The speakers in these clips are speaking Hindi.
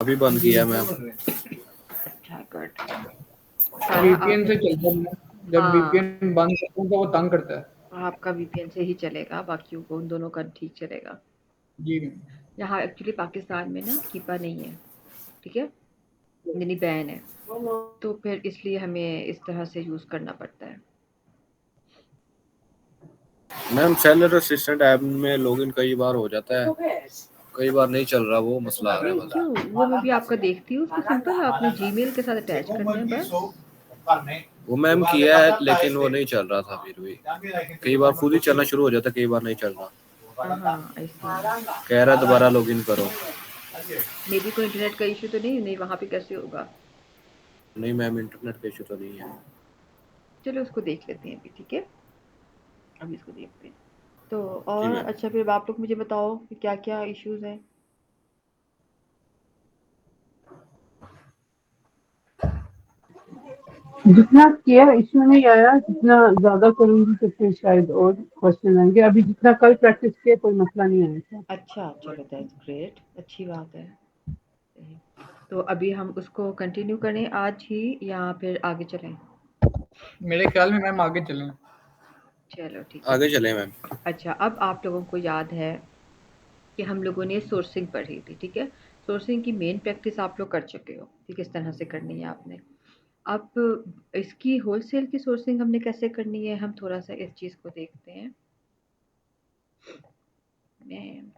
अभी बंद किया मैम। अच्छा गुड। सारा वीपीएन से आपने चलता है ना, जब हाँ वीपीएन बंद करता हूँ तो वो तंग करता है। आपका वीपीएन से ही चलेगा, बाकियों को उन दोनों का ठीक चलेगा। जी यहाँ एक्चुअली पाकिस्तान में ना कीपा नहीं है, ठीक है, यानी बैन है, तो फिर इसलिए हमें इस तरह से यूज़ करना पड़ता है। मैम सेलर असिस्टेंट ऐप में लॉगिन कई बार हो जाता है, कई बार नहीं चल रहा, वो मसला आ रहा है नहीं बस। क्यों, वो मैं भी आपका देखती हूँ, उसको सिंपल आपने जीमेल के साथ अटैच करना है बस। वो मैम किया है लेकिन वो नहीं चल रहा था, फिर भी कई बार खुद ही चलना शुरू हो जाता, कई बार नहीं चल रहा। हाँ आई सी। कह रहा दोबारा लॉगिन करो। मे बी कोई इंटरनेट का इशू तो नहीं वहाँ पे कैसे होगा। नहीं मैम, इंटरनेट का इशू तो नहीं है। चलो उसको देख लेते हैं अभी, ठीक है, अभी इसको देखते हैं। तो जी और मैम। अच्छा फिर आप लोग मुझे बताओ कि क्या क्या इश्यूज हैं। जितना किया इश्यू नहीं आया, जितना ज्यादा करूंगी तो फिर शायद और क्वेश्चन आएंगे। अभी जितना कल प्रैक्टिस किया कोई मसला नहीं आया था। अच्छा चलो दैट्स ग्रेट, अच्छी बात है। सही। तो अभी हम उसको कंटिन्यू करें आज ही या फिर आगे चलें। मेरे ख्याल में मैम आगे चलें। चलो ठीक है। आगे चले मैम। अच्छा अब आप लोगों को याद है कि हम लोगों ने सोर्सिंग पढ़ी थी, ठीक है, सोर्सिंग की मेन प्रैक्टिस आप लोग कर चुके हो कि किस तरह से करनी है आपने। अब इसकी होलसेल की सोर्सिंग हमने कैसे करनी है, हम थोड़ा सा इस चीज़ को देखते हैं। मैं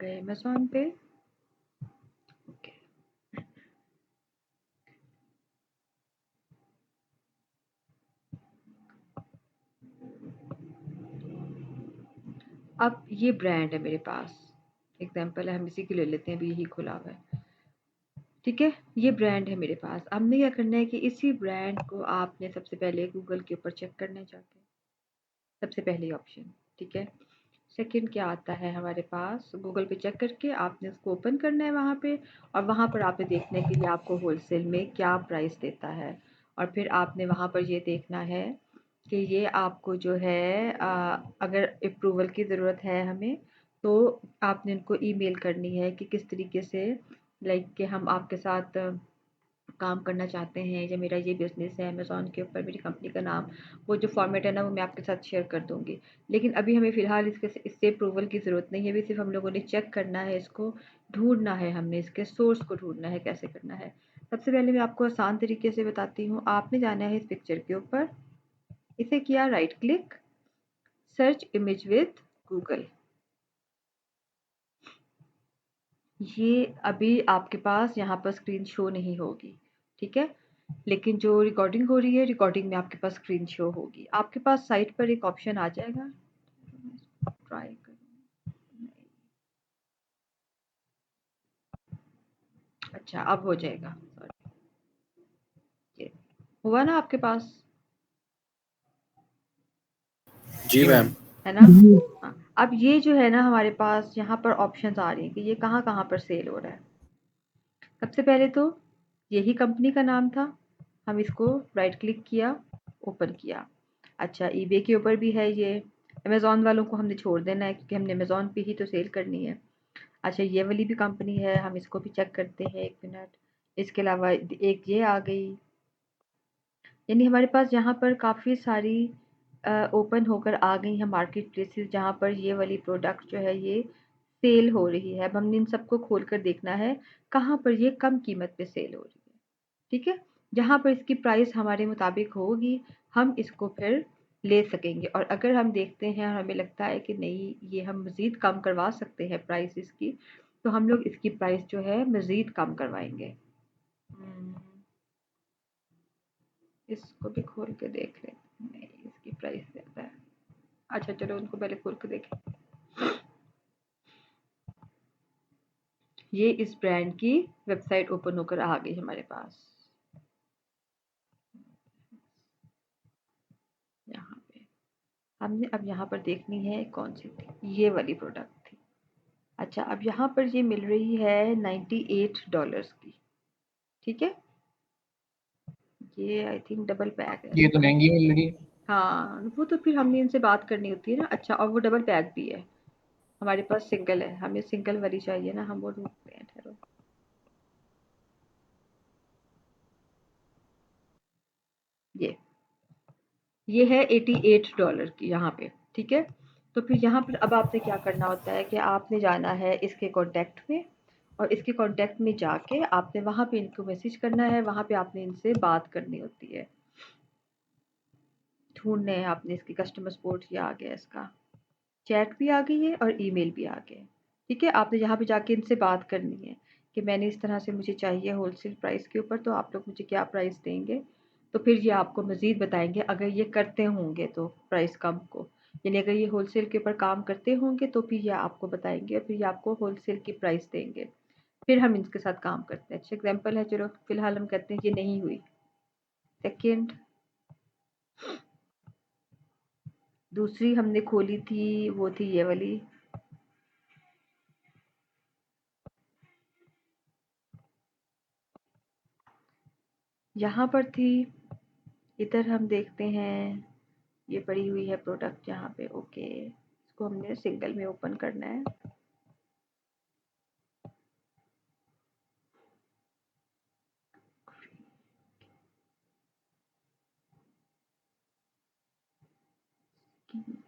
गए अमेज़न पे, ओके। अब ये ब्रांड है मेरे पास, एग्जांपल है, हम इसी को ले लेते हैं, अभी यही खुला हुआ है, ठीक है, ये ब्रांड है मेरे पास। हमने क्या करना है कि इसी ब्रांड को आपने सबसे पहले गूगल के ऊपर चेक करना है जाके, सबसे पहली ऑप्शन, ठीक है। सेकंड क्या आता है हमारे पास, गूगल पे चेक करके आपने उसको ओपन करना है वहाँ पे, और वहाँ पर आपने देखना है कि ये आपको होलसेल में क्या प्राइस देता है, और फिर आपने वहाँ पर ये देखना है कि ये आपको जो है अगर अप्रूवल की ज़रूरत है हमें, तो आपने उनको ईमेल करनी है कि किस तरीके से, लाइक कि हम आपके साथ काम करना चाहते हैं, या मेरा ये बिज़नेस है अमेज़न के ऊपर, मेरी कंपनी का नाम, वो जो फॉर्मेट है ना वो मैं आपके साथ शेयर कर दूँगी। लेकिन अभी हमें फ़िलहाल इससे अप्रूवल की ज़रूरत नहीं है, अभी सिर्फ़ हम लोगों ने चेक करना है, इसको ढूँढना है, हमने इसके सोर्स को ढूँढना है, कैसे करना है। सबसे पहले मैं आपको आसान तरीके से बताती हूँ, आपने जाना है इस पिक्चर के ऊपर, इसे किया right click, search image with Google. ये अभी आपके पास यहाँ पर स्क्रीन शो नहीं होगी, ठीक है, लेकिन जो रिकॉर्डिंग हो रही है, रिकॉर्डिंग में आपके पास स्क्रीन शो होगी। आपके पास साइट पर एक ऑप्शन आ जाएगा, ट्राई अच्छा अब हो जाएगा, सॉरी, ये हुआ ना आपके पास, जी मैम। है ना। हाँ, अब ये जो है ना हमारे पास यहाँ पर ऑप्शंस आ रही हैं कि ये कहाँ कहाँ पर सेल हो रहा है। सबसे पहले तो यही कंपनी का नाम था, हम इसको राइट क्लिक किया, ओपन किया। अच्छा ईबे के ऊपर भी है ये, अमेज़न वालों को हमने छोड़ देना है क्योंकि हमने अमेज़न पे ही तो सेल करनी है। अच्छा ये वाली भी कंपनी है, हम इसको भी चेक करते हैं, एक मिनट। इसके अलावा एक ये आ गई, यानी हमारे पास यहाँ पर काफ़ी सारी ओपन होकर आ गई हैं मार्केट प्लेसेस जहाँ पर ये वाली प्रोडक्ट जो है ये सेल हो रही है। अब हमने इन सबको खोल कर देखना है कहाँ पर ये कम कीमत पे सेल हो रही है, ठीक है, जहाँ पर इसकी प्राइस हमारे मुताबिक होगी हम इसको फिर ले सकेंगे। और अगर हम देखते हैं और हमें लगता है कि नहीं ये हम मज़ीद कम करवा सकते हैं प्राइस इसकी, तो हम लोग इसकी प्राइस जो है मज़ीद कम करवाएंगे। इसको भी खोल के देख लें, नहीं इसकी प्राइस ज़्यादा है। अच्छा चलो उनको पहले खोल के देखें। ये इस ब्रांड की वेबसाइट ओपन होकर आ गई हमारे पास, यहाँ पे हमने अब यहाँ पर देखनी है कौन सी थी, ये वाली प्रोडक्ट थी। अच्छा अब यहाँ पर ये मिल रही है $98 की, ठीक है, ये आई थिंक डबल पैक है। ये तो महंगी मिल रही है। हाँ, वो तो फिर हमने इनसे बात करनी होती है ना। अच्छा, और वो डबल पैक भी है, हमारे पास सिंगल है, हमें सिंगल वाली चाहिए ना, हम वो ढूंढते हैं। ठहरो, ये ये है $88 की यहाँ पे, ठीक है। तो फिर यहाँ पर अब आपने क्या करना होता है कि आपने जाना है इसके कॉन्टैक्ट में, और इसके कॉन्टैक्ट में जाके आपने वहाँ पे इनको मैसेज करना है, वहाँ पे आपने इनसे बात करनी होती है। ढूंढने हैं आपने इसकी कस्टमर सपोर्ट, ये आ गया, इसका चैट भी आ गई है और ईमेल भी आ गए। ठीक है, आपने यहाँ पे जाके इनसे बात करनी है कि मैंने इस तरह से, मुझे चाहिए होलसेल प्राइस के ऊपर, तो आप लोग मुझे क्या प्राइस देंगे। तो फिर ये आपको मज़ीद बताएंगे, अगर ये करते होंगे तो प्राइस कम को, यानी अगर ये होलसेल के ऊपर काम करते होंगे तो फिर ये आपको बताएंगे और फिर ये आपको होलसेल की प्राइस देंगे। फिर हम इनके साथ काम करते हैं। अच्छा एग्जाम्पल है, चलो फिलहाल हम कहते हैं ये नहीं हुई। सेकेंड, दूसरी हमने खोली थी, वो थी ये वाली, यहाँ पर थी। इधर हम देखते हैं, ये पड़ी हुई है प्रोडक्ट यहाँ पे। ओके, इसको हमने सिंगल में ओपन करना है।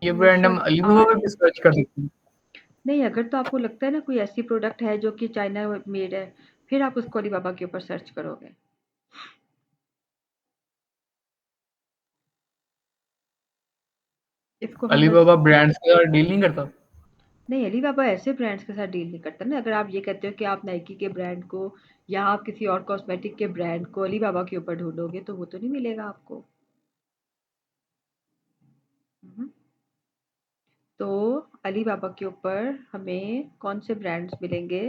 ये ब्रांड हम अलीबाबा पे सर्च कर सकते हैं। नहीं, अगर तो आपको लगता है ना कोई ऐसी प्रोडक्ट है जो कि चाइना मेड है, फिर आप उसको अलीबाबा के ऊपर सर्च करोगे। इसको हम अलीबाबा ब्रांड्स के साथ डील नहीं करता। नहीं, अलीबाबा ऐसे ब्रांड्स के साथ डील नहीं करता ना। अगर आप ये कहते हो कि आप नाइकी के ब्रांड को या आप किसी और कॉस्मेटिक के ब्रांड को अलीबाबा के ऊपर ढूंढोगे तो वो तो नहीं मिलेगा आपको। हम्म। तो अलीबाबा के ऊपर हमें कौन से ब्रांड्स मिलेंगे,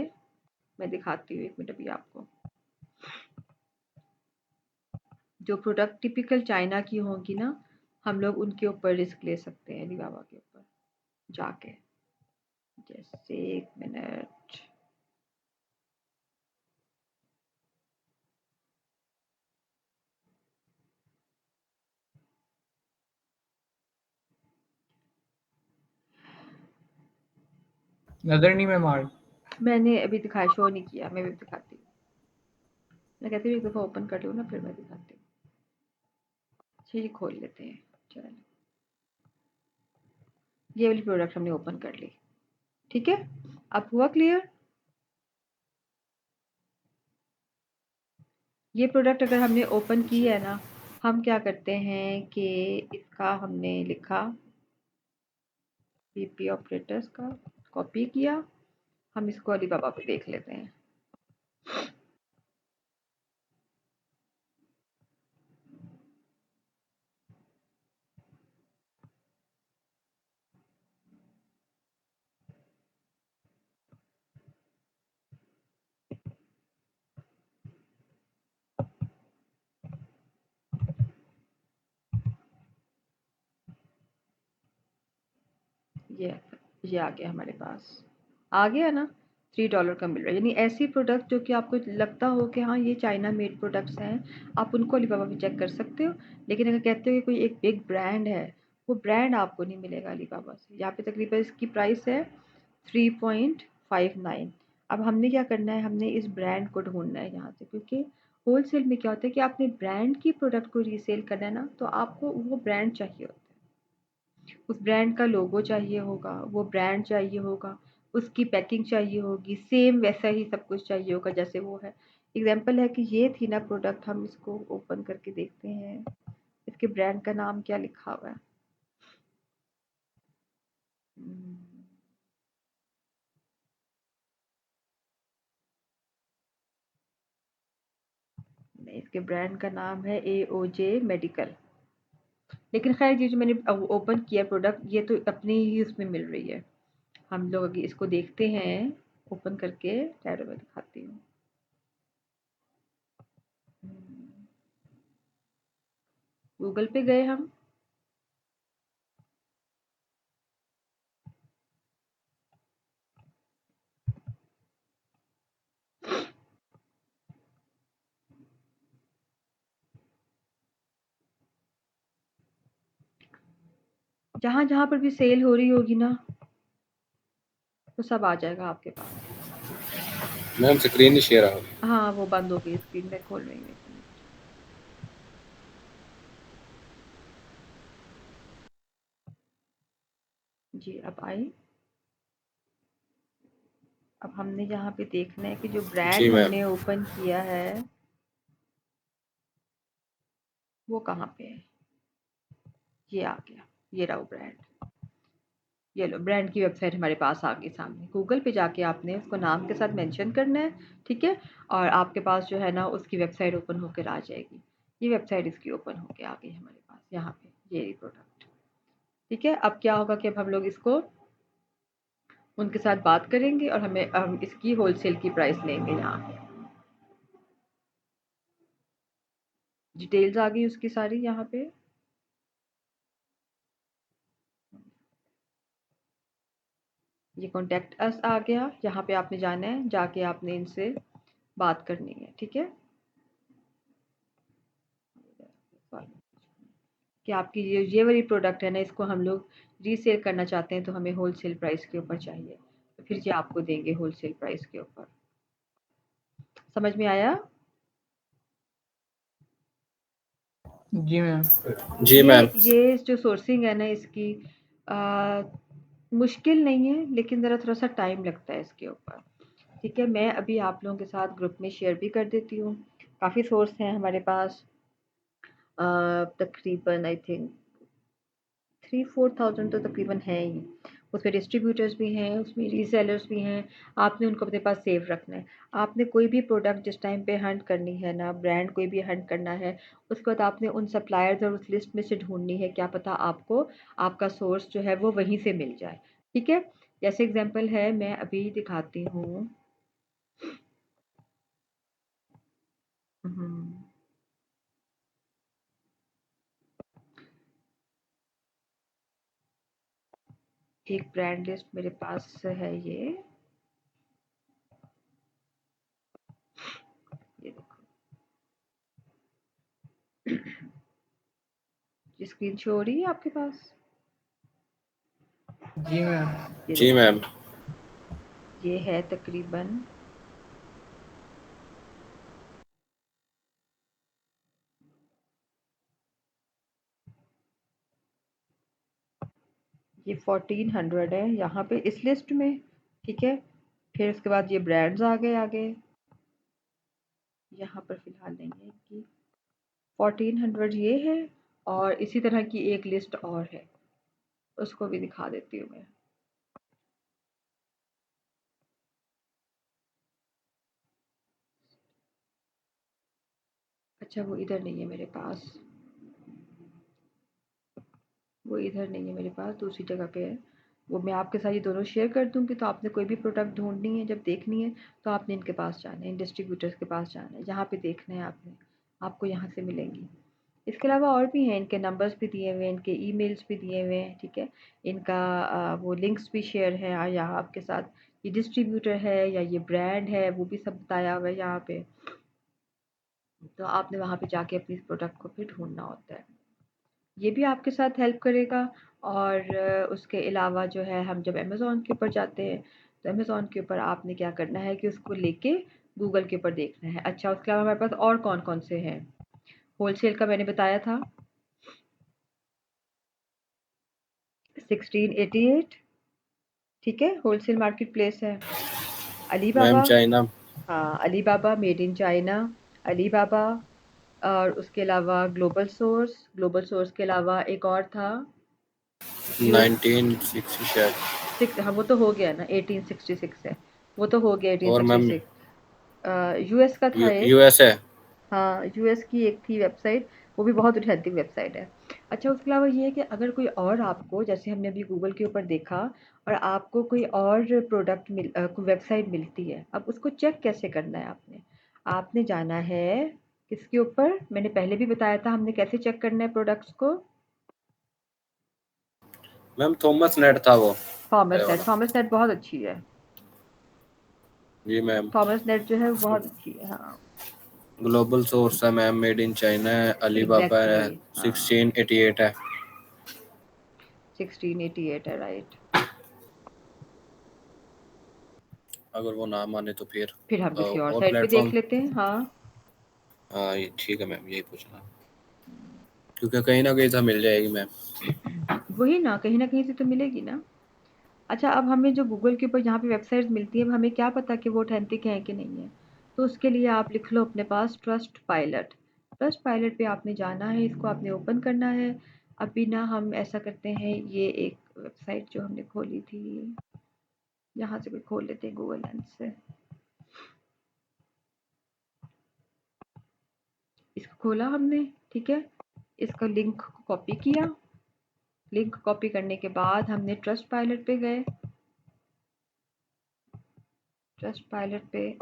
मैं दिखाती हूँ, एक मिनट अभी आपको। जो प्रोडक्ट टिपिकल चाइना की होंगी ना, हम लोग उनके ऊपर रिस्क ले सकते हैं अलीबाबा के ऊपर जाके। जैसे, एक मिनट, नजर नहीं में मार। मैंने अभी दिखाया, शो नहीं किया, मैं भी दिखाती हूँ। मैं कहती हूँ एक दफ़ा ओपन कर लूँ ना, फिर मैं दिखाती हूँ। अच्छा, ये खोल लेते हैं। चलो, ये वाली प्रोडक्ट हमने ओपन कर ली, ठीक है। अब हुआ क्लियर। ये प्रोडक्ट अगर हमने ओपन की है ना, हम क्या करते हैं कि इसका हमने लिखा, पीपी ऑपरेटर्स का कॉपी किया, हम इसको अलीबाबा पे देख लेते हैं। ये आ गया हमारे पास, आ गया ना। $3 का मिल रहा है, यानी ऐसी प्रोडक्ट जो कि आपको लगता हो कि हाँ ये चाइना मेड प्रोडक्ट्स हैं, आप उनको अलीबाबा पे चेक कर सकते हो। लेकिन अगर कहते हो कि कोई एक बिग ब्रांड है, वो ब्रांड आपको नहीं मिलेगा अलीबाबा से। यहाँ पे तकरीबन इसकी प्राइस है 3.59। अब हमने क्या करना है, हमने इस ब्रांड को ढूंढना है यहाँ से, क्योंकि होलसेल में क्या होता है कि आपने ब्रांड की प्रोडक्ट को रीसेल करना है ना, तो आपको वो ब्रांड चाहिए होता है, उस ब्रांड का लोगो चाहिए होगा, वो ब्रांड चाहिए होगा, उसकी पैकिंग चाहिए होगी, सेम वैसा ही सब कुछ चाहिए होगा जैसे वो है। एग्जांपल है कि ये थी ना प्रोडक्ट, हम इसको ओपन करके देखते हैं, इसके ब्रांड का नाम क्या लिखा हुआ है। हम्म, नहीं, इसके ब्रांड का नाम है AOJ मेडिकल। लेकिन खैर, ये जो मैंने ओपन किया प्रोडक्ट, ये तो अपनी ही उसमें मिल रही है। हम लोग अभी इसको देखते हैं ओपन करके, ठहरो मैं दिखाती हूँ। गूगल पे गए हम, जहाँ जहाँ पर भी सेल हो रही होगी ना, तो सब आ जाएगा आपके पास। मैम स्क्रीन नहीं शेयर हो। हाँ, वो बंद हो गई स्क्रीन, मैं खोल रही हूँ 1 मिनट। जी, अब आई। अब हमने यहाँ पे देखना है कि जो ब्रांड जी मैम। हमने ओपन किया है वो कहाँ पे है। ये आ गया, ये रहा वो ब्रांड। ये लो, ब्रांड की वेबसाइट हमारे पास आ गई सामने। गूगल पे जाके आपने उसको नाम के साथ मेंशन करना है, ठीक है, और आपके पास जो है ना उसकी वेबसाइट ओपन होकर आ जाएगी। ये वेबसाइट इसकी ओपन होकर आ गई हमारे पास यहाँ पे, ये प्रोडक्ट, ठीक है। अब क्या होगा कि अब हम लोग इसको उनके साथ बात करेंगे और हम इसकी होलसेल की प्राइस लेंगे। यहाँ पे डिटेल्स आ गई उसकी सारी यहाँ पे। ये कॉन्टैक्ट अस आ गया, यहाँ पे आपने जाना है, जाके आपने इनसे बात करनी है, ठीक है, कि आपकी ये वाली प्रोडक्ट है ना, इसको हम लोग रीसेल करना चाहते हैं तो हमें होलसेल प्राइस के ऊपर चाहिए, तो फिर ये आपको देंगे होलसेल प्राइस के ऊपर। समझ में आया? जी मैम। जी मैम। ये जो सोर्सिंग है ना इसकी मुश्किल नहीं है, लेकिन ज़रा थोड़ा सा टाइम लगता है इसके ऊपर, ठीक है। मैं अभी आप लोगों के साथ ग्रुप में शेयर भी कर देती हूँ। काफ़ी सोर्स हैं हमारे पास, तकरीबन आई थिंक 3-4,000 तो तकरीबन है ही। उसमें डिस्ट्रीब्यूटर्स भी हैं, उसमें रीसेलर्स भी हैं। आपने उनको अपने पास सेव रखना है। आपने कोई भी प्रोडक्ट जिस टाइम पे हंट करनी है ना, ब्रांड कोई भी हंट करना है, उसके बाद आपने उन सप्लायर्स और उस लिस्ट में से ढूंढनी है, क्या पता आपको आपका सोर्स जो है वो वहीं से मिल जाए, ठीक है। जैसे एग्जांपल है, मैं अभी दिखाती हूँ। हम्म, एक ब्रांड लिस्ट मेरे पास है, ये देखो, ये स्क्रीन शो हो रही है आपके पास? जी मैम। ये जी देखो, मैम। ये है तकरीबन ये 1400 है यहाँ पे इस लिस्ट में, ठीक है। फिर उसके बाद ये ब्रांड्स आ गए आगे, यहाँ पर फिलहाल नहीं है कि 1400 ये है, और इसी तरह की एक लिस्ट और है, उसको भी दिखा देती हूँ मैं। अच्छा, वो इधर नहीं है मेरे पास, वो इधर नहीं है मेरे पास, दूसरी जगह पे है। वो मैं आपके साथ ये दोनों शेयर कर दूँगी, तो आपने कोई भी प्रोडक्ट ढूंढनी है, जब देखनी है, तो आपने इनके पास जाना है, इन डिस्ट्रीब्यूटर्स के पास जाना है, यहाँ पे देखना है आपने, आपको यहाँ से मिलेंगी। इसके अलावा और भी हैं, इनके नंबर्स भी दिए हुए हैं, इनके ईमेल्स भी दिए हुए हैं, ठीक है। इनका वो लिंक्स भी शेयर है यहाँ आपके साथ। ये डिस्ट्रीब्यूटर है या ये ब्रांड है, वो भी सब बताया हुआ है यहाँ पे। तो आपने वहाँ पे जाके अपनी प्रोडक्ट को फिर ढूंढना होता है। ये भी आपके साथ हेल्प करेगा। और उसके अलावा जो है, हम जब अमेज़ॉन के ऊपर जाते हैं, तो अमेज़ॉन के ऊपर आपने क्या करना है कि उसको लेके गूगल के ऊपर देखना है। अच्छा, उसके अलावा हमारे पास और कौन कौन से हैं? होलसेल का मैंने बताया था, 1688, ठीक है, होलसेल मार्केट प्लेस है। Ma'am Alibaba, China. हाँ, Alibaba made in China, Alibaba. और उसके अलावा ग्लोबल सोर्स, ग्लोबल सोर्स के अलावा एक और था, यूएस 1960 शायद। 6, हाँ वो तो हो गया ना, 1866 है, वो तो हो गया और मैम 1866। यूएस का था एक, यूएसए। हाँ यूएस की एक थी वेबसाइट, वो भी बहुत ऑथेंटिक वेबसाइट है। अच्छा, उसके अलावा ये है कि अगर कोई और आपको, जैसे हमने अभी गूगल के ऊपर देखा, और आपको कोई और प्रोडक्ट कोई वेबसाइट मिलती है, अब उसको चेक कैसे करना है आपने? आपने जाना है किसके ऊपर, मैंने पहले भी बताया था हमने कैसे चेक करना है प्रोडक्ट्स को। मैम थॉमस नेट था वो। थॉमस नेट, थॉमस नेट बहुत अच्छी है, जी मैम। थॉमस नेट जो है वो बहुत अच्छी है, हाँ। ग्लोबल सोर्स है मैम, मेड इन चाइना है, अलीबाबा है, एग्जैक्टली, हाँ। 1688 है। 1688 है, राइट। अगर वो ना माने तो फिर हम किसी और और साइट पे प्लेटफॉर्म। देख लेते हैं। हाँ, हाँ ये ठीक है मैम, यही पूछना, क्योंकि कहीं ना कहीं तो मिल जाएगी मैम। वही ना, कहीं ना कहीं से तो मिलेगी ना। अच्छा, अब हमें जो गूगल के ऊपर जहाँ पे वेबसाइट्स मिलती है, अब हमें क्या पता कि वो ऑथेंटिक है कि नहीं है। तो उसके लिए आप लिख लो अपने पास ट्रस्ट पायलट। ट्रस्ट पायलट पे आपने जाना है, इसको आपने ओपन करना है। अभी ना हम ऐसा करते हैं, ये एक वेबसाइट जो हमने खोली थी, यहाँ से भी खोल लेते हैं गूगल लेंस से। इसको खोला हमने, ठीक है। इसका लिंक कॉपी किया। लिंक कॉपी करने के बाद हमने ट्रस्ट पायलट पे गए। ट्रस्ट पायलट पे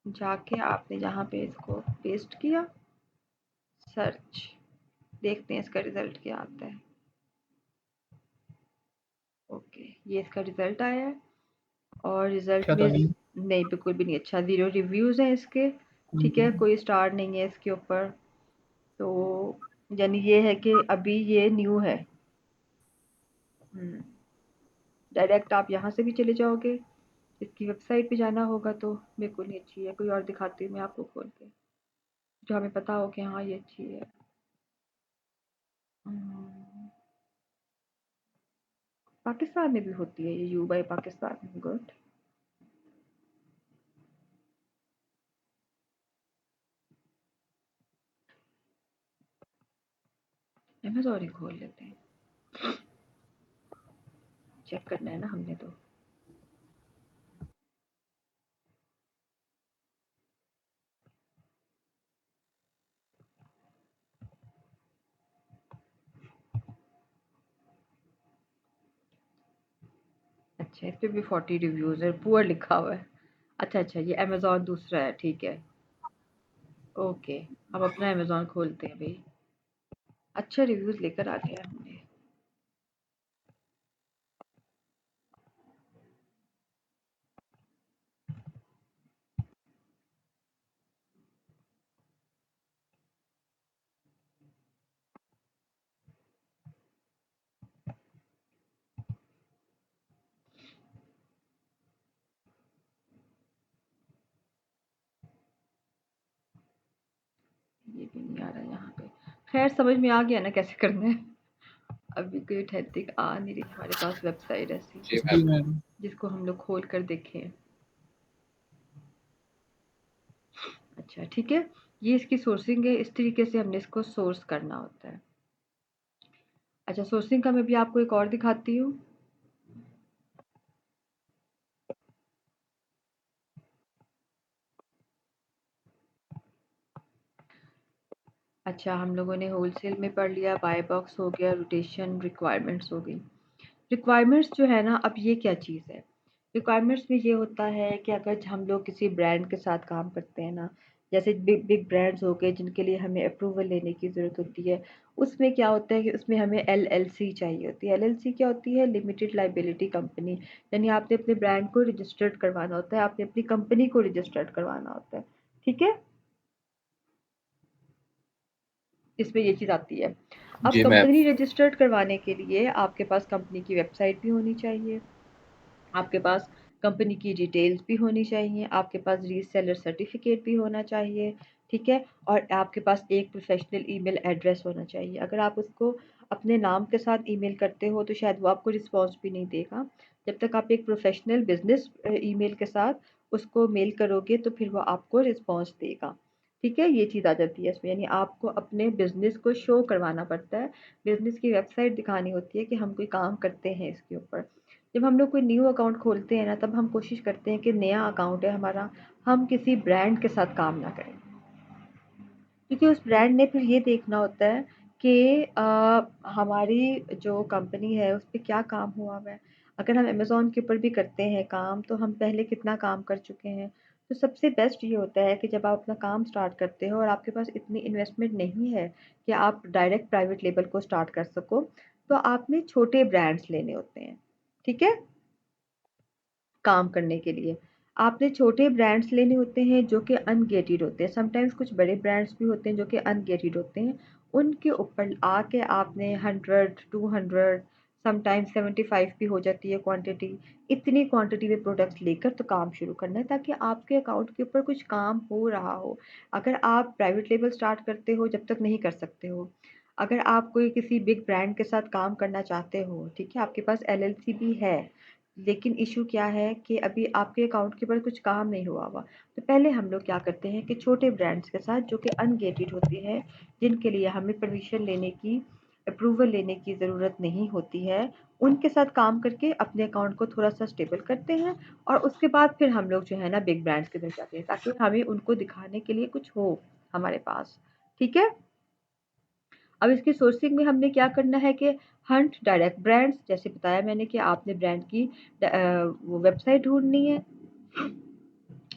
जाके आपने जहाँ पे इसको पेस्ट किया, सर्च, देखते हैं इसका रिजल्ट क्या आता है। ओके, ये इसका रिजल्ट आया है और रिजल्ट अच्छा में तो नहीं। नहीं, बिल्कुल भी नहीं अच्छा। 0 रिव्यूज़ हैं इसके, ठीक है, कोई स्टार नहीं है इसके ऊपर। तो यानी ये है कि अभी ये न्यू है। डायरेक्ट आप यहाँ से भी चले जाओगे, इसकी वेबसाइट पे जाना होगा तो बिल्कुल नहीं अच्छी है। कोई और दिखाती हूँ मैं आपको खोल के, जो हमें पता हो कि हाँ ये अच्छी है। पाकिस्तान में भी होती है ये, you buy Pakistan, good. Amazon ही खोल लेते हैं, चेक करना है ना हमने तो। अच्छा, इस पे भी 40 रिव्यूज़ है, पुअर लिखा हुआ है। अच्छा अच्छा, ये अमेज़न दूसरा है, ठीक है। ओके, अब अपना अमेज़न खोलते हैं भाई। अच्छे रिव्यूज़ लेकर आ गया हमने। ये भी नहीं आ रहा यहाँ पे। खैर, समझ में आ गया ना कैसे करना है। अभी कोई ऑथेंटिक आ नहीं रही हमारे पास वेबसाइट ऐसी जी जी मैम। मैम। जिसको हम लोग खोल कर देखें। अच्छा ठीक है, ये इसकी सोर्सिंग है, इस तरीके से हमने इसको सोर्स करना होता है। अच्छा, सोर्सिंग का मैं भी आपको एक और दिखाती हूँ। अच्छा, हम लोगों ने होलसेल में पढ़ लिया, बाय बॉक्स हो गया, रोटेशन, रिक्वायरमेंट्स हो गई। रिक्वायरमेंट्स जो है ना, अब ये क्या चीज़ है? रिक्वायरमेंट्स में ये होता है कि अगर हम लोग किसी ब्रांड के साथ काम करते हैं ना, जैसे बिग बिग ब्रांड्स हो गए जिनके लिए हमें अप्रूवल लेने की ज़रूरत होती है, उसमें क्या होता है कि उसमें हमें LLC चाहिए होती है। LLC क्या होती है? Limited liability company. यानी आपने अपने ब्रांड को रजिस्टर्ड करवाना होता है, आपने अपनी कंपनी को रजिस्टर्ड करवाना होता है, ठीक है। इसमें ये चीज़ आती है। अब जी मैम। कंपनी रजिस्टर्ड करवाने के लिए आपके पास कंपनी की वेबसाइट भी होनी चाहिए, आपके पास कंपनी की डिटेल्स भी होनी चाहिए, आपके पास रीसेलर सर्टिफिकेट भी होना चाहिए, ठीक है। और आपके पास एक प्रोफेशनल ईमेल एड्रेस होना चाहिए। अगर आप उसको अपने नाम के साथ ईमेल करते हो तो शायद वो आपको रिस्पॉन्स भी नहीं देगा। जब तक आप एक प्रोफेशनल बिजनेस ईमेल के साथ उसको मेल करोगे तो फिर वो आपको रिस्पॉन्स देगा, ठीक है। ये चीज़ आ जाती है इसमें, यानी आपको अपने बिजनेस को शो करवाना पड़ता है, बिजनेस की वेबसाइट दिखानी होती है कि हम कोई काम करते हैं इसके ऊपर। जब हम लोग कोई न्यू अकाउंट खोलते हैं ना, तब हम कोशिश करते हैं कि नया अकाउंट है हमारा, हम किसी ब्रांड के साथ काम ना करें, क्योंकि उस ब्रांड ने फिर ये देखना होता है कि हमारी जो कंपनी है उस पे क्या काम हुआ हुआ है। अगर हम अमेज़न के ऊपर भी करते हैं काम, तो हम पहले कितना काम कर चुके हैं। तो सबसे बेस्ट ये होता है कि जब आप अपना काम स्टार्ट करते हो और आपके पास इतनी इन्वेस्टमेंट नहीं है कि आप डायरेक्ट प्राइवेट लेबल को स्टार्ट कर सको, तो आपने छोटे ब्रांड्स लेने होते हैं, ठीक है। काम करने के लिए आपने छोटे ब्रांड्स लेने होते हैं जो कि अनगेटेड होते हैं। समटाइम्स कुछ बड़े ब्रांड्स भी होते हैं जो कि अनगेटेड होते हैं। उनके ऊपर आके आपने 100, 200 समटाइम्स 75 भी हो जाती है क्वांटिटी। इतनी क्वांटिटी में प्रोडक्ट्स लेकर तो काम शुरू करना है ताकि आपके अकाउंट के ऊपर कुछ काम हो रहा हो। अगर आप प्राइवेट लेबल स्टार्ट करते हो जब तक नहीं कर सकते हो। अगर आप कोई किसी बिग ब्रांड के साथ काम करना चाहते हो, ठीक है, आपके पास एलएलसी भी है, लेकिन इशू क्या है कि अभी आपके अकाउंट के ऊपर कुछ काम नहीं हुआ हुआ, तो पहले हम लोग क्या करते हैं कि छोटे ब्रांड्स के साथ जो कि अनगेटेड होते हैं, जिनके लिए हमें परमिशन लेने की, अप्रूवल लेने की ज़रूरत नहीं होती है, उनके साथ काम करके अपने अकाउंट को थोड़ा-सा स्टेबल करते हैं और उसके बाद फिर हम लोग जो है ना बिग ब्रांड्स की तरफ जाते हैं ताकि हमें उनको दिखाने के लिए कुछ हो हमारे पास, ठीक है? अब इसकी सोर्सिंग में हमने क्या करना है कि हंट डायरेक्ट ब्रांड्स, जैसे बताया मैंने कि आपने ब्रांड की वो वेबसाइट ढूँढनी है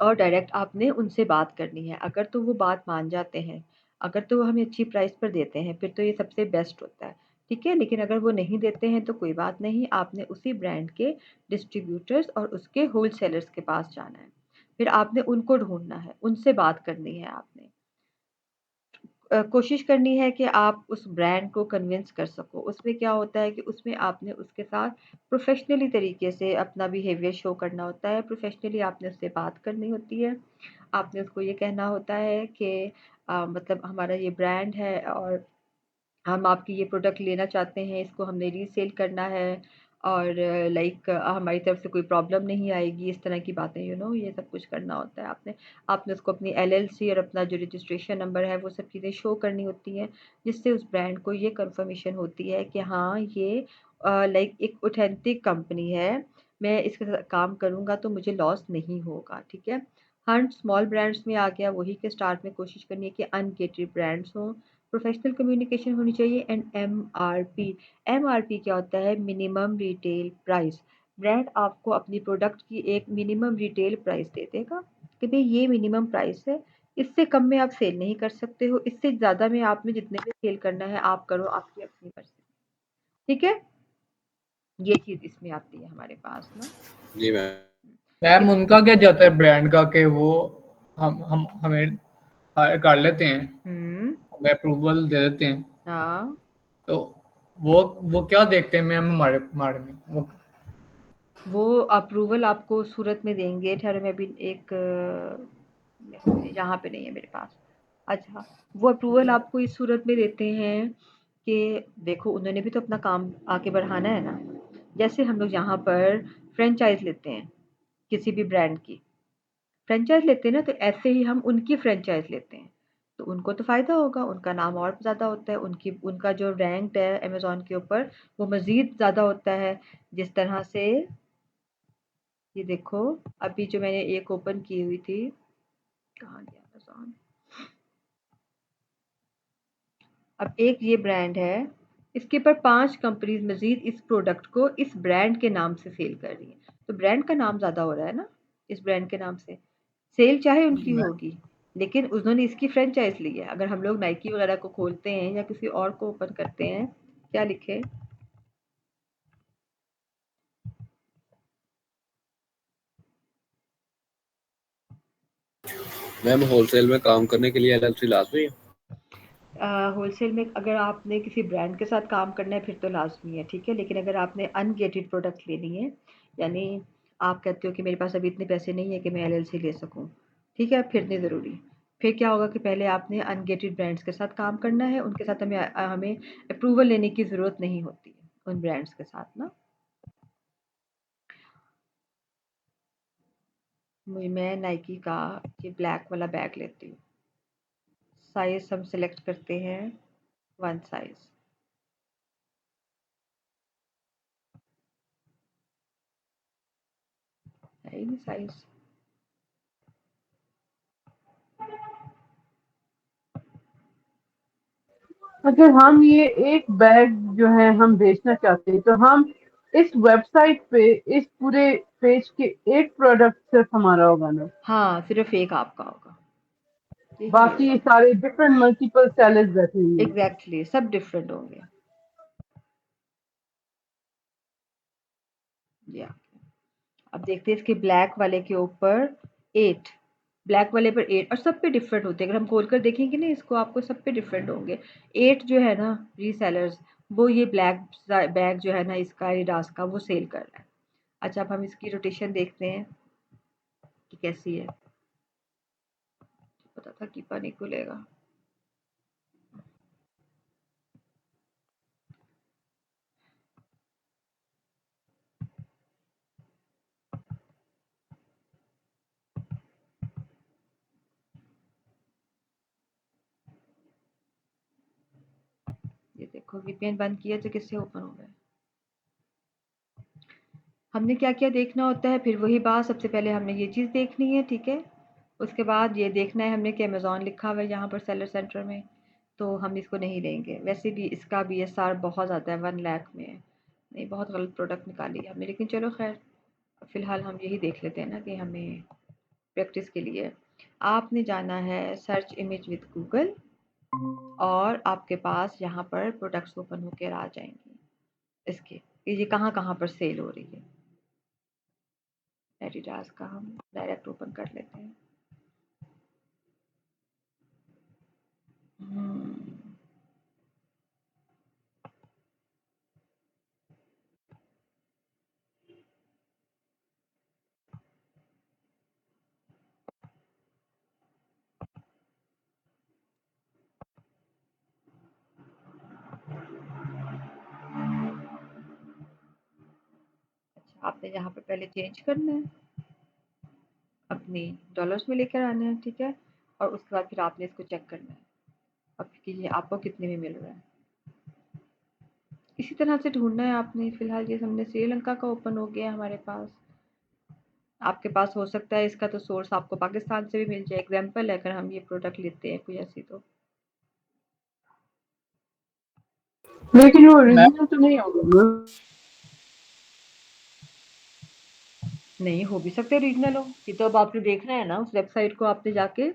और डायरेक्ट आपने उनसे बात करनी है। अगर तो वो बात मान जाते हैं, अगर तो वो हमें अच्छी प्राइस पर देते हैं, फिर तो ये सबसे बेस्ट होता है, ठीक है? लेकिन अगर वो नहीं देते हैं तो कोई बात नहीं, आपने उसी ब्रांड के डिस्ट्रीब्यूटर्स और उसके होलसेलर्स के पास जाना है। फिर आपने उनको ढूँढना है, उनसे बात करनी है आपने। कोशिश करनी है कि आप उस ब्रांड को कन्विंस कर सको। उसमें क्या होता है कि उसमें आपने उसके साथ प्रोफ़ेशनली तरीके से अपना बिहेवियर शो करना होता है, प्रोफ़ेशनली आपने उससे बात करनी होती है। आपने उसको ये कहना होता है कि मतलब हमारा ये ब्रांड है और हम आपकी ये प्रोडक्ट लेना चाहते हैं, इसको हमने रीसेल करना है और लाइक हमारी तरफ से कोई प्रॉब्लम नहीं आएगी, इस तरह की बातें ये सब कुछ करना होता है आपने। आपने उसको अपनी एलएलसी और अपना जो रजिस्ट्रेशन नंबर है वो सब चीज़ें शो करनी होती हैं, जिससे उस ब्रांड को ये कन्फर्मेशन होती है कि हाँ, ये लाइक एक ऑथेंटिक कंपनी है, मैं इसके साथ काम करूँगा तो मुझे लॉस नहीं होगा, ठीक है? हंट स्मॉल ब्रांड्स में आ गया, वही के स्टार्ट में कोशिश करनी है कि अनगेटेड ब्रांड्स हों, प्रोफेशनल कम्युनिकेशन होनी चाहिए एंड एमआरपी। एमआरपी क्या होता है? Minimum retail price. ब्रांड आपको अपनी प्रोडक्ट की एक मिनिमम रिटेल प्राइस दे देगा कि भाई ये मिनिमम प्राइस है, इससे कम में आप सेल नहीं कर सकते हो, इससे ज़्यादा में आपने जितने में सेल करना है आप करो, आपकी अपनी मर्जी, ठीक है? ये चीज़ इसमें आती है हमारे पास ना। जी मैम। मैम उनका क्या जाता है ब्रांड का कि वो हम हमें हायर कर लेते हैं, हम्म। हमें अप्रूवल दे देते हैं, हाँ, तो वो क्या देखते हैं मैम हमारे हमारे में वो अप्रूवल आपको सूरत में देंगे। ठहरो, मैं भी एक यहाँ पे नहीं है मेरे पास। अच्छा, वो अप्रूवल आपको इस सूरत में देते हैं कि देखो उन्होंने भी तो अपना काम आगे बढ़ाना है ना। जैसे हम लोग यहाँ पर फ्रेंचाइज़ लेते हैं किसी भी ब्रांड की, फ्रेंचाइज़ लेते हैं ना, तो ऐसे ही हम उनकी फ्रेंचाइज़ लेते हैं। तो उनको तो फ़ायदा होगा, उनका नाम और ज़्यादा होता है, उनका जो रैंक है अमेज़न के ऊपर वो मज़ीद ज़्यादा होता है। जिस तरह से ये देखो, अभी जो मैंने एक ओपन की हुई थी, कहाँ गया अमेज़न? अब एक ये ब्रांड है, इसके ऊपर 5 कंपनीज़ मज़ीद इस प्रोडक्ट को इस ब्रांड के नाम से सेल कर रही हैं। तो ब्रांड का नाम ज़्यादा हो रहा है ना, इस ब्रांड के नाम से। सेल चाहे उनकी होगी, लेकिन उन्होंने इसकी फ्रेंचाइज़ ली है। अगर हम लोग नाइकी वगैरह को खोलते हैं या किसी और को ओपन करते हैं, क्या लिखे? मैम होलसेल में काम करने के लिए एलएलसी लाजमी है? होलसेल में अगर आपने किसी ब्रांड के साथ काम करना है फिर तो लाज़मी है, ठीक है? लेकिन अगर आपने अनगेटेड प्रोडक्ट लेनी है, यानी आप कहते हो कि मेरे पास अभी इतने पैसे नहीं है कि मैं एलएलसी ले सकूँ, ठीक है? फिर नहीं ज़रूरी। फिर क्या होगा कि पहले आपने अनगेटेड ब्रांड्स के साथ काम करना है, उनके साथ हमें अप्रूवल लेने की ज़रूरत नहीं होती है, उन ब्रांड्स के साथ ना। मैं नाइकी का ये ब्लैक वाला बैग लेती हूँ। साइज़ हम सेलेक्ट करते हैं 1 साइज़। है ही नहीं साइज़। अगर हम ये एक बैग जो है हम बेचना चाहते हैं तो हम इस वेबसाइट पे इस पूरे पेज के एक प्रोडक्ट सिर्फ हमारा होगा ना, हाँ, सिर्फ़ एक आपका होगा। यही बाकी होगा। ये सारे डिफरेंट मल्टीपल सेलर्स बैठे हुए हैं। एग्ज़ैक्टली, सब डिफरेंट होंगे। या अब देखते हैं इसके ब्लैक वाले के ऊपर 8, ब्लैक वाले पर 8 और सब पे डिफरेंट होते हैं। अगर हम खोल कर देखेंगे ना इसको, आपको सब पे डिफरेंट होंगे। 8 जो है ना रीसेलर्स, वो ये ब्लैक बैग जो है ना इसका एडिडास का वो सेल कर रहा है। अच्छा, अब हम इसकी रोटेशन देखते हैं कि कैसी है। पता था कीपा नहीं खुलेगा। ये देखो वीपीएन बंद किया तो किससे ओपन हो गए। हमने क्या क्या देखना होता है, फिर वही बात, सबसे पहले हमने ये चीज़ देखनी है, ठीक है। उसके बाद ये देखना है हमने कि अमेज़ॉन लिखा हुआ है यहाँ पर सेलर सेंटर में, तो हम इसको नहीं लेंगे। वैसे भी इसका BSR बहुत ज़्यादा है, 1 लाख में है। नहीं, बहुत गलत प्रोडक्ट निकाली है हमने, लेकिन चलो खैर फ़िलहाल हम यही देख लेते हैं ना कि हमें प्रैक्टिस के लिए आपने जाना है सर्च इमेज विद गूगल, और आपके पास यहाँ पर प्रोडक्ट्स ओपन होकर आ जाएंगे इसके, कि ये कहाँ कहाँ पर सेल हो रही है। एडिडास का हम डायरेक्ट ओपन कर लेते हैं। अच्छा, आपने यहाँ पर पहले चेंज करना है, अपनी डॉलर्स में लेकर आना है, ठीक है। और उसके बाद फिर आपने इसको चेक करना है अब कि ये आपको कितने में मिल रहा है। इसी तरह से ढूंढना है आपने। फिलहाल ये हमने श्रीलंका का ओपन हो गया हमारे पास। आपके पास हो सकता है इसका तो सोर्स आपको पाकिस्तान से भी मिल जाए। एग्जाम्पल है, अगर हम ये प्रोडक्ट लेते हैं कोई ऐसी, तो लेकिन वो मैं ओरिजिनल तो नहीं होगा ना? नहीं हो भी सकते रीजनल हो। ये तो अब आपने देखना है ना, उस वेबसाइट को आपने जाके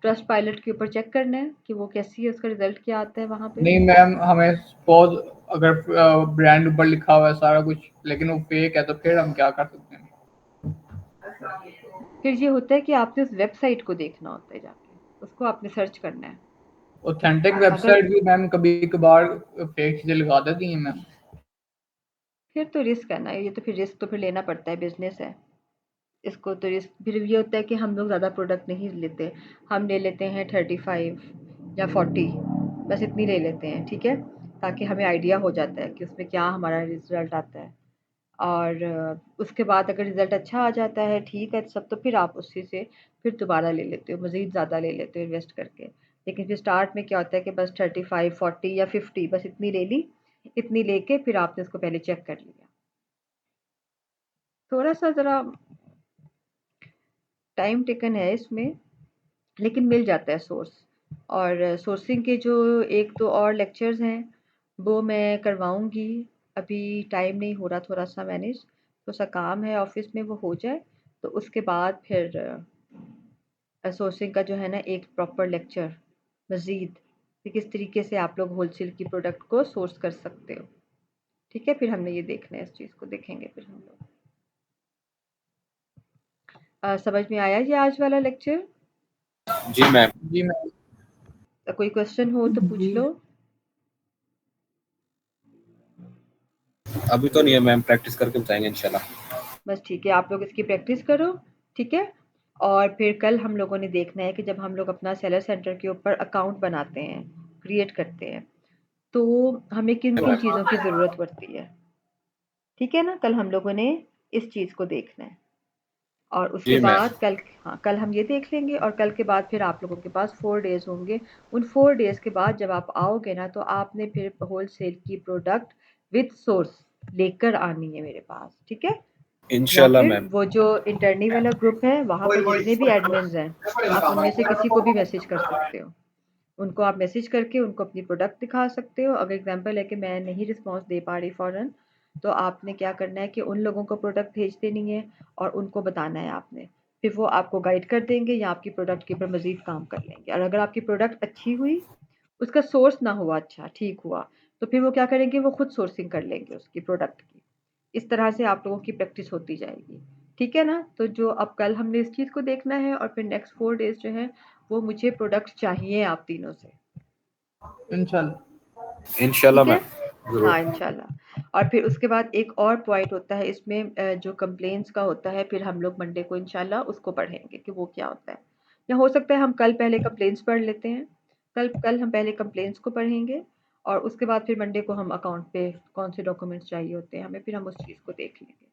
ट्रस्ट पायलट के ऊपर चेक करना है कि वो कैसी है, उसका रिजल्ट क्या आता है वहाँ पे। नहीं मैम, हमें सपोज अगर ब्रांड ऊपर लिखा हुआ है सारा कुछ, लेकिन वो फेक है, तो फिर हम क्या कर सकते हैं? फिर ये होता है कि आपने उस वेबसाइट को देखना होता है, जाके उसको आपने सर्च करना है। ऑथेंटिक अगर वेबसाइट भी मैम कभी कभार फेक चीजें लगा देती हैं मैम। फिर तो रिस्क है ना, ये तो फिर रिस्क तो फिर लेना पड़ता है, बिजनेस है। इसको तो रिस्क फिर ये होता है कि हम लोग ज़्यादा प्रोडक्ट नहीं लेते। हम ले लेते हैं 35 या 40, बस इतनी ले लेते हैं, ठीक है। ताकि हमें आइडिया हो जाता है कि उसमें क्या हमारा रिजल्ट आता है। और उसके बाद अगर रिजल्ट अच्छा आ जाता है, ठीक है सब, तो फिर आप उसी से फिर दोबारा ले लेते हो, मज़ीद ज़्यादा ले लेते हो इन्वेस्ट करके। लेकिन फिर स्टार्ट में क्या होता है कि बस 35, 40 या 50 बस इतनी ले ली। इतनी लेके फिर आपने उसको पहले चेक कर लिया। थोड़ा सा ज़रा टाइम टेकन है इसमें, लेकिन मिल जाता है सोर्स। और सोर्सिंग के जो 1-2 और लेक्चर्स हैं वो मैं करवाऊँगी। अभी टाइम नहीं हो रहा, थोड़ा-सा मैनेज, थोड़ा-सा काम है ऑफ़िस में, वो हो जाए तो उसके बाद फिर सोर्सिंग का जो है ना एक प्रॉपर लेक्चर मज़ीद, कि किस तरीके से आप लोग होलसेल की प्रोडक्ट को सोर्स कर सकते हो, ठीक है। फिर हमने ये देखना है, इस चीज़ को देखेंगे फिर हम लोग। समझ में आया ये आज वाला लेक्चर? जी मैम। जी मैम। कोई क्वेश्चन हो तो पूछ जी लो। अभी तो नहीं है मैम, प्रैक्टिस करके बताएंगे इंशाल्लाह। बस ठीक है, आप लोग इसकी प्रैक्टिस करो, ठीक है। और फिर कल हम लोगों ने देखना है कि जब हम लोग अपना सेलर सेंटर के ऊपर अकाउंट बनाते हैं, क्रिएट करते हैं, तो हमें किन किन चीज़ों की ज़रूरत पड़ती है, ठीक है ना। कल हम लोगों ने इस चीज़ को देखना है। और उसके जी मैम। बाद कल, हाँ कल हम ये देख लेंगे, और कल के बाद फिर आप लोगों के पास 4 डेज़ होंगे। उन 4 डेज़ के बाद जब आप आओगे ना, तो आपने फिर होल सेल की प्रोडक्ट विद सोर्स लेकर आनी है मेरे पास, ठीक है। या इंशाल्लाह फिर मैम। वो जो इंटरनी वाला ग्रुप है, वहाँ पर जितने भी एडमिन्स हैं, आप उनमें से किसी को भी मैसेज कर सकते हो। उनको आप मैसेज करके उनको अपनी प्रोडक्ट दिखा सकते हो। अगर एग्जांपल है कि मैं नहीं रिस्पॉन्स दे पा रही फ़ौरन, तो आपने क्या करना है कि उन लोगों को प्रोडक्ट भेज देनी है और उनको बताना है आपने। फिर वो आपको गाइड कर देंगे या आपकी प्रोडक्ट के ऊपर मज़ीद काम कर लेंगे। और अगर आपकी प्रोडक्ट अच्छी हुई, उसका सोर्स ना हुआ अच्छा, ठीक हुआ, तो फिर वो क्या करेंगे, वो खुद सोर्सिंग कर लेंगे उसकी प्रोडक्ट की। इस तरह से आप लोगों की प्रैक्टिस होती जाएगी, ठीक है ना। तो जो अब कल हमने इस चीज़ को देखना है, और फिर नेक्स्ट 4 डेज़ जो हैं वो मुझे प्रोडक्ट्स चाहिए आप तीनों से, इंशाल्लाह। इंशाल्लाह ठीक है। मैम। जरूर। हाँ, इंशाल्लाह। और फिर उसके बाद एक और पॉइंट होता है इसमें जो कंप्लेंट्स का होता है, फिर हम लोग मंडे को इंशाल्लाह उसको पढ़ेंगे कि वो क्या होता है। या हो सकता है हम कल पहले कंप्लेंट्स पढ़ लेते हैं। कल कल हम पहले कंप्लेंट्स को पढ़ेंगे और उसके बाद फिर मंडे को हम अकाउंट पे कौन से डॉक्यूमेंट्स चाहिए होते हैं हमें, फिर हम उस चीज़ को देख लेंगे।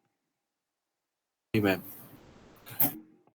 जी मैम।